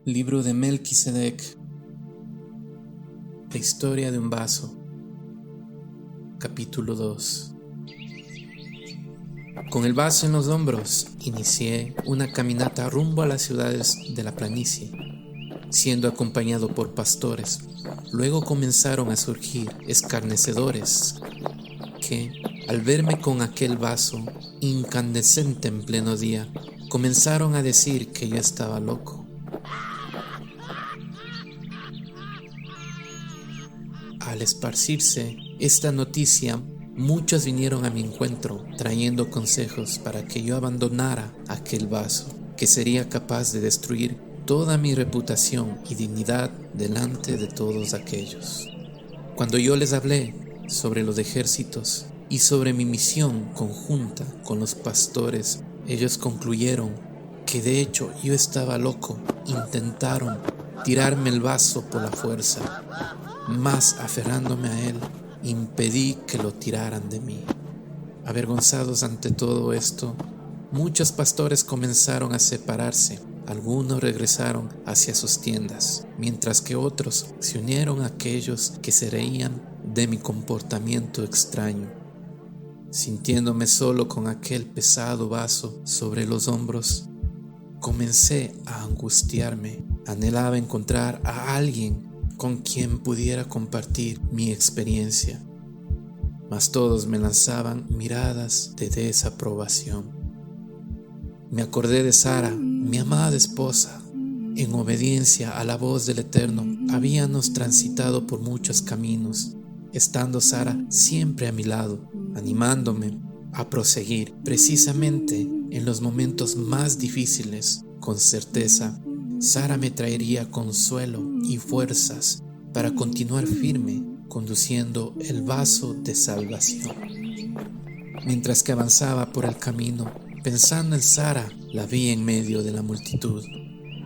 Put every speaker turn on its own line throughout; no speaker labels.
Libro de Melquisedec. La historia de un vaso. Capítulo 2. Con el vaso en los hombros, inicié una caminata rumbo a las ciudades de la planicie, siendo acompañado por pastores. Luego comenzaron a surgir escarnecedores que, al verme con aquel vaso incandescente en pleno día, comenzaron a decir que yo estaba loco. Al esparcirse esta noticia, muchos vinieron a mi encuentro trayendo consejos para que yo abandonara aquel vaso, que sería capaz de destruir toda mi reputación y dignidad delante de todos aquellos. Cuando yo les hablé sobre los ejércitos y sobre mi misión conjunta con los pastores, ellos concluyeron que de hecho yo estaba loco. Intentaron tirarme el vaso por la fuerza, mas aferrándome a él, impedí que lo tiraran de mí. Avergonzados ante todo esto, muchos pastores comenzaron a separarse. Algunos regresaron hacia sus tiendas, mientras que otros se unieron a aquellos que se reían de mi comportamiento extraño. Sintiéndome solo con aquel pesado vaso sobre los hombros, comencé a angustiarme. Anhelaba encontrar a alguien con quien pudiera compartir mi experiencia, mas todos me lanzaban miradas de desaprobación. Me acordé de Sara, mi amada esposa. En obediencia a la voz del Eterno, habíamos transitado por muchos caminos, estando Sara siempre a mi lado, animándome a proseguir. Precisamente en los momentos más difíciles, con certeza, Sara me traería consuelo y fuerzas para continuar firme, conduciendo el vaso de salvación. Mientras que avanzaba por el camino, pensando en Sara, la vi en medio de la multitud.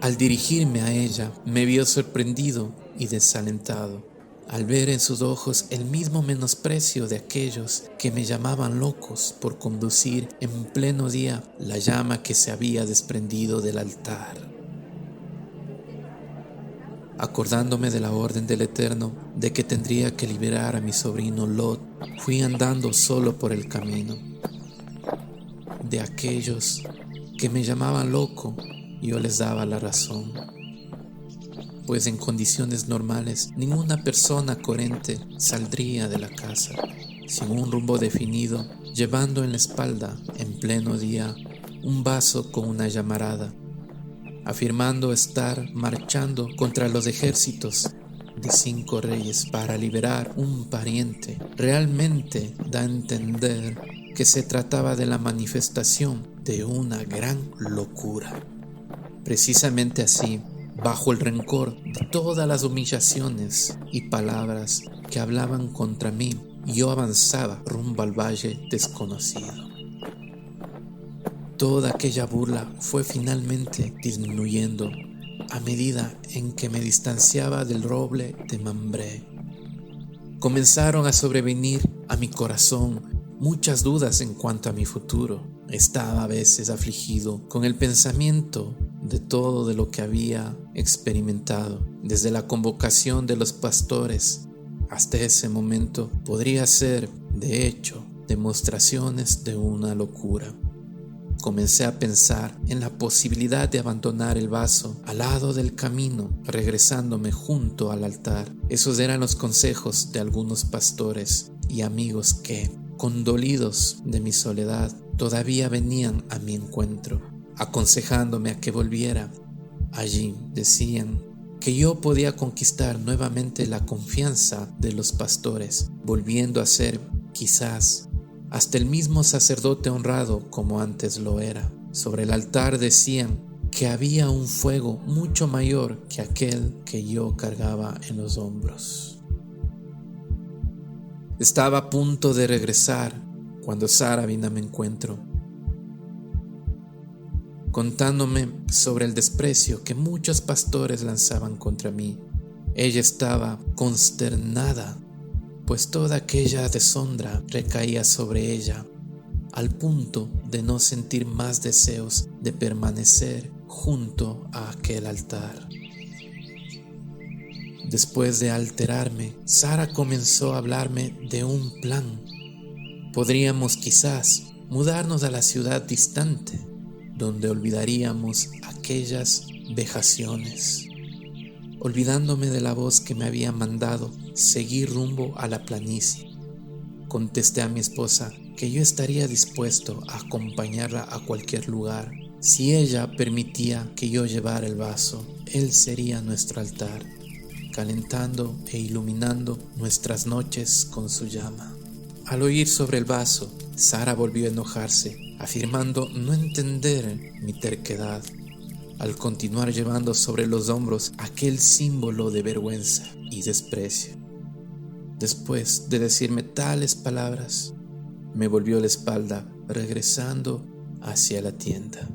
Al dirigirme a ella, me vio sorprendido y desalentado, al ver en sus ojos el mismo menosprecio de aquellos que me llamaban locos por conducir en pleno día la llama que se había desprendido del altar. Acordándome de la orden del Eterno de que tendría que liberar a mi sobrino Lot, fui andando solo por el camino. De aquellos que me llamaban loco, yo les daba la razón, pues en condiciones normales ninguna persona coherente saldría de la casa sin un rumbo definido, llevando en la espalda en pleno día un vaso con una llamarada, afirmando estar marchando contra los ejércitos de 5 reyes para liberar un pariente. Realmente da a entender que se trataba de la manifestación de una gran locura. Precisamente así, bajo el rencor de todas las humillaciones y palabras que hablaban contra mí, yo avanzaba rumbo al valle desconocido. Toda aquella burla fue finalmente disminuyendo a medida en que me distanciaba del roble de Mambré. Comenzaron a sobrevenir a mi corazón muchas dudas en cuanto a mi futuro. Estaba a veces afligido con el pensamiento de todo de lo que había experimentado. Desde la convocación de los pastores hasta ese momento podría ser, de hecho, demostraciones de una locura. Comencé a pensar en la posibilidad de abandonar el vaso al lado del camino, regresándome junto al altar. Esos eran los consejos de algunos pastores y amigos que, condolidos de mi soledad, todavía venían a mi encuentro, aconsejándome a que volviera. Allí decían que yo podía conquistar nuevamente la confianza de los pastores, volviendo a ser, quizás, hasta el mismo sacerdote honrado como antes lo era. Sobre el altar decían que había un fuego mucho mayor que aquel que yo cargaba en los hombros. Estaba a punto de regresar cuando Sara vino a mi encuentro, contándome sobre el desprecio que muchos pastores lanzaban contra mí. Ella estaba consternada, pues toda aquella deshonra recaía sobre ella, al punto de no sentir más deseos de permanecer junto a aquel altar. Después de alterarme, Sara comenzó a hablarme de un plan. Podríamos quizás mudarnos a la ciudad distante, donde olvidaríamos aquellas vejaciones. Olvidándome de la voz que me había mandado seguir rumbo a la planicie, contesté a mi esposa que yo estaría dispuesto a acompañarla a cualquier lugar. Si ella permitía que yo llevara el vaso, él sería nuestro altar, calentando e iluminando nuestras noches con su llama. Al oír sobre el vaso, Sara volvió a enojarse, afirmando no entender mi terquedad, al continuar llevando sobre los hombros aquel símbolo de vergüenza y desprecio. Después de decirme tales palabras, me volvió la espalda, regresando hacia la tienda.